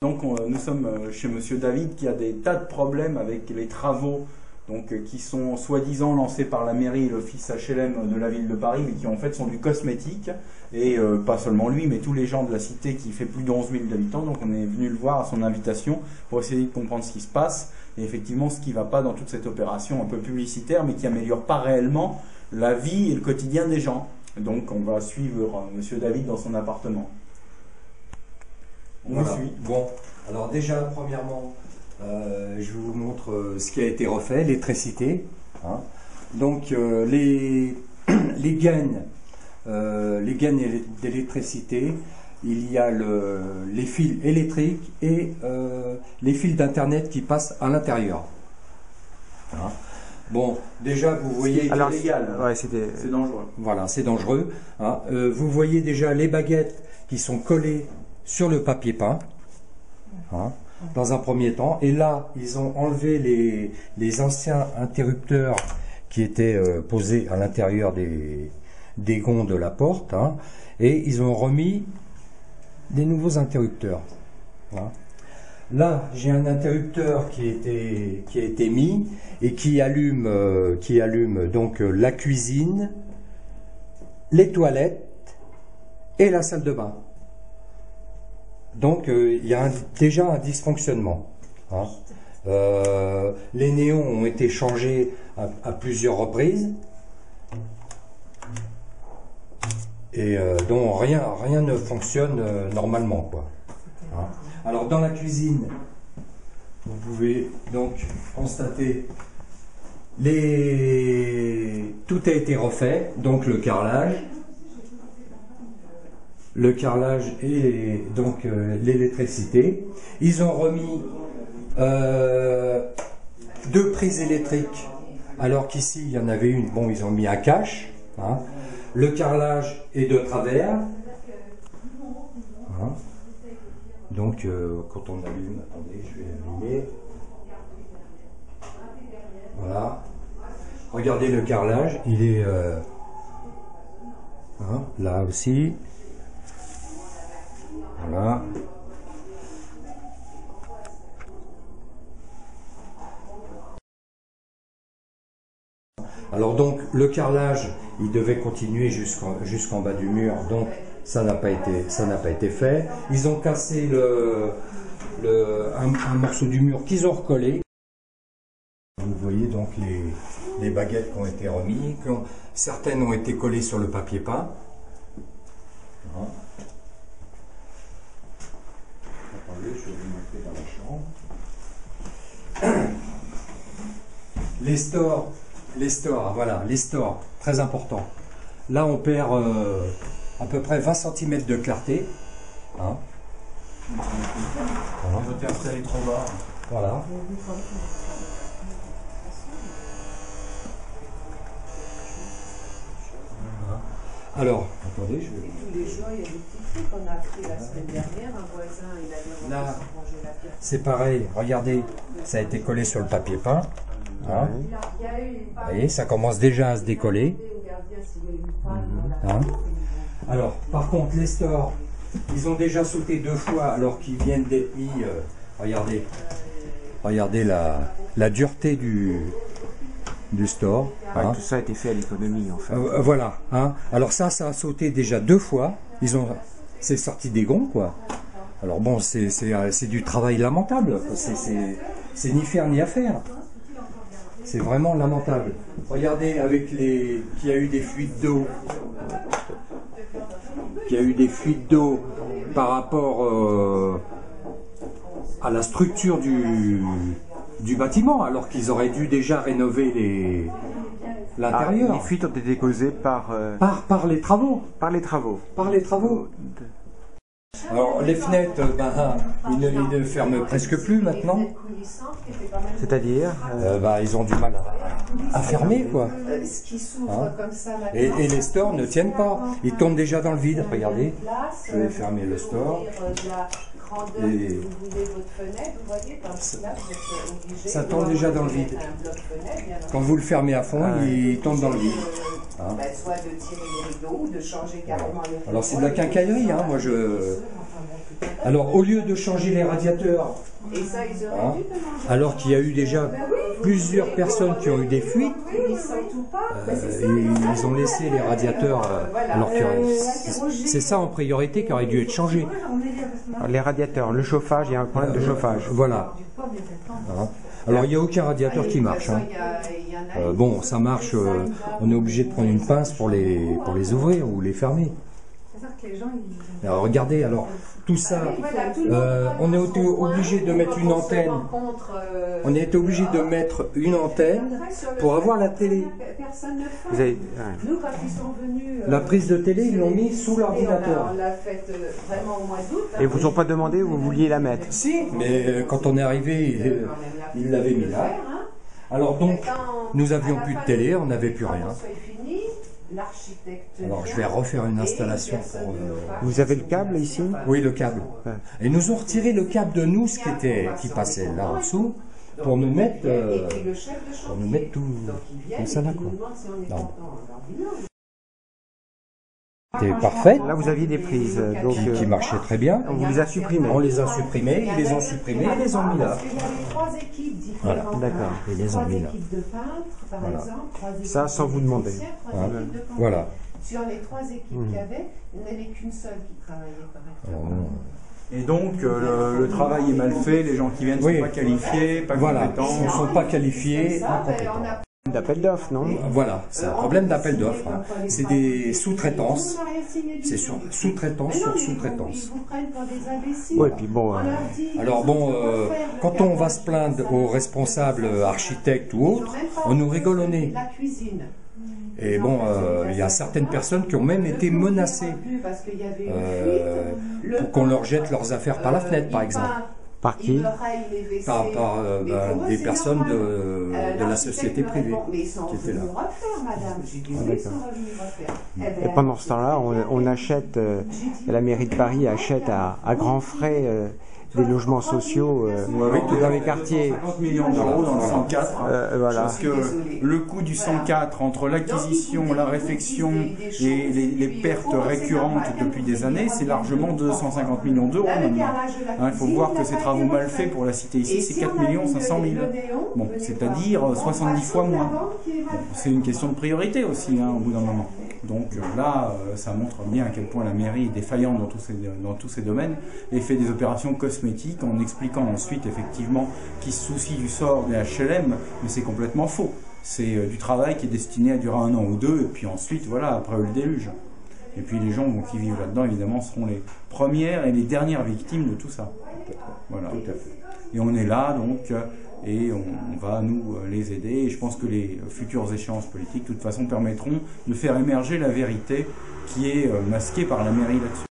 Donc nous sommes chez Monsieur David qui a des tas de problèmes avec les travaux qui sont soi-disant lancés par la mairie et l'office HLM de la ville de Paris, mais qui en fait sont du cosmétique, et pas seulement lui, mais tous les gens de la cité qui fait plus de 11 000 habitants. Donc on est venu le voir à son invitation pour essayer de comprendre ce qui se passe, et effectivement ce qui ne va pas dans toute cette opération un peu publicitaire, mais qui améliore pas réellement la vie et le quotidien des gens. Donc on va suivre Monsieur David dans son appartement. On Voilà. suit. Bon, alors déjà, premièrement, je vous montre ce qui a été refait, l'électricité. Hein. Donc les gaines d'électricité, il y a les fils électriques et les fils d'internet qui passent à l'intérieur. Hein. Bon, déjà vous voyez, Alors légal, Ouais, c'est dangereux. voilà, c'est dangereux. Hein. Vous voyez déjà les baguettes qui sont collées sur le papier peint, hein, dans un premier temps. Et là, ils ont enlevé les anciens interrupteurs qui étaient posés à l'intérieur des gonds de la porte, hein, et ils ont remis des nouveaux interrupteurs. Hein. Là, j'ai un interrupteur qui a été mis et qui allume donc la cuisine, les toilettes et la salle de bain. Donc il y a déjà un dysfonctionnement. Hein. Les néons ont été changés à plusieurs reprises et donc rien ne fonctionne normalement, quoi. Hein. Alors dans la cuisine, vous pouvez donc constater tout a été refait, donc le carrelage et donc l'électricité. Ils ont remis 2 prises électriques, alors qu'ici il y en avait une. Bon, ils ont mis un cache. Hein. Le carrelage est de travers. Hein. Donc quand on allume, attendez, je vais allumer. Voilà. Regardez le carrelage, il est hein, là aussi. Voilà. Alors donc le carrelage, il devait continuer jusqu'en bas du mur, donc ça n'a pas été fait. Ils ont cassé un morceau du mur qu'ils ont recollé. Vous voyez donc les baguettes qui ont été remises, certaines ont été collées sur le papier peint. Voilà. Attendez, je vais vous montrer dans la chambre. Les stores, voilà, les stores, très important. Là, on perd à peu près 20 cm de clarté. Hein. On va installé trop bas. Voilà. Alors, attendez, je vais... Tous les jours, il y a des petits trucs qu'on a pris la semaine dernière. Un voisin, il a demandé Là, son congélateur. c'est pareil, regardez, ça a été collé sur le papier peint. Hein. Vous voyez, ça commence déjà à se décoller. Hein. Alors, par contre, les stores, ils ont déjà sauté 2 fois alors qu'ils viennent d'être mis. Regardez la dureté du store. Ouais, Hein. tout ça a été fait à l'économie en fait. Voilà. Hein. Alors ça a sauté déjà 2 fois. C'est sorti des gonds, quoi. Alors bon, c'est du travail lamentable. C'est ni faire ni à faire. C'est vraiment lamentable. Regardez qu'il y a eu des fuites d'eau. Qu'il y a eu des fuites d'eau par rapport à la structure du bâtiment, alors qu'ils auraient dû déjà rénover l'intérieur. Les fuites ont été causées par les travaux. par les travaux. Par les travaux. Alors les fenêtres, ils ne ferment presque plus maintenant. C'est-à-dire Ils ont du mal à fermer, quoi. Ce qui s'ouvre Hein. comme ça maintenant. Et les stores ne tiennent pas. Ils tombent déjà dans le vide. Regardez. Je vais fermer le store. grandeur Et que vous voulez votre fenêtre, vous voyez, parce que là, vous êtes obligé ça de tombe déjà dans le mettre vide. un bloc fenêtre, bien Quand vous le fermez à fond, il tombe dans le vide. Hein. soit de tirer les rideaux ou de changer carrément les rideaux. Alors c'est de la quincaillerie, hein. Moi je... Alors, au lieu de changer les radiateurs, Et ça, ils auraient hein, dû demander. alors qu'il y a eu déjà plusieurs personnes qui ont eu des fuites, Ils sentent pas. ils ont laissé les radiateurs, alors que c'est ça en priorité qui aurait dû être changé. Les radiateurs, le chauffage, il y a un problème de chauffage. Voilà. Hein. Alors, il n'y a aucun radiateur qui marche. Hein. Bon, ça marche, on est obligé de prendre une pince pour les ouvrir ou les fermer. Alors, regardez, alors, tout ça, on est obligé de mettre une antenne. On a été obligé de mettre une antenne pour avoir la télé. Vous avez... Nous, quand ils sont venus. La prise de télé, ils l'ont mis sous l'ordinateur. On l'a faite vraiment au mois d'août. Et vous ont pas demandé où vous vouliez la mettre? Si, mais quand on est arrivé, ils l'avaient mis là. Alors donc, nous avions plus de télé, on n'avait plus rien. Alors je vais refaire une installation pour... Vous avez le câble ici? Oui, le câble. Et nous ont retiré le câble de nous, qui passait là en dessous, pour nous mettre, tout ça là, quoi. Non. C'était parfait. Là, vous aviez des prises, donc Qui marchaient très bien. on vous les a supprimées. On les a supprimés, ils les ont supprimés, ils les ont mis là. Il y avait 3 équipes différentes. Voilà. D'accord. Ils les ont mis là. 3 équipes de peintres, par Voilà. exemple. 3 équipes Ça, sans vous demander. d'électriciens, 3 Hein. équipes de plombiers. Voilà. Sur les 3 équipes qu'il y avait, il n'y en avait qu'une seule qui travaillait correctement. Et donc, le travail est mal fait, les gens qui viennent ne Oui. sont pas qualifiés, pas Voilà, compétents. ils ne sont pas qualifiés, Ça, incompétents. on a D'appel d'offres, non? Voilà, c'est un problème d'appel d'offres. Hein. C'est des sous-traitances. C'est sous-traitance sur sous-traitance. Ils vous prennent pour des imbéciles. Oui, puis bon, On leur dit, Alors bon, quand on va se plaindre aux responsables architectes ou autres, on nous rigole au nez. la cuisine. Et bon, il y a certaines personnes qui ont même été menacées Parce qu'il y avait une fuite. pour qu'on leur jette leurs affaires par la fenêtre, par exemple. Par qui? Par des personnes de la société privée qui étaient là. Et pendant ce temps-là, on achète, la mairie de Paris achète à grands frais des logements sociaux dans les quartiers. 50 millions d'euros dans le 104. Voilà. Parce que le coût du 104, entre l'acquisition, la réfection et les pertes récurrentes depuis des années, c'est largement 250 millions d'euros maintenant. Hein, il faut voir que ces travaux mal faits pour la cité ici, c'est 4 500 000. Bon, c'est-à-dire 70 fois moins. Bon, c'est une question de priorité aussi, hein, au bout d'un moment. Donc là, ça montre bien à quel point la mairie est défaillante dans tous ces domaines et fait des opérations cosmétiques en expliquant ensuite effectivement qu'ils se soucient du sort des HLM, mais c'est complètement faux. C'est du travail qui est destiné à durer 1 an ou 2 et puis ensuite, voilà, après le déluge. Et puis les gens qui vivent là-dedans, évidemment, seront les premières et les dernières victimes de tout ça. Voilà. Et on est là, donc, et on va nous les aider. Et je pense que les futures échéances politiques, de toute façon, permettront de faire émerger la vérité qui est masquée par la mairie là-dessus.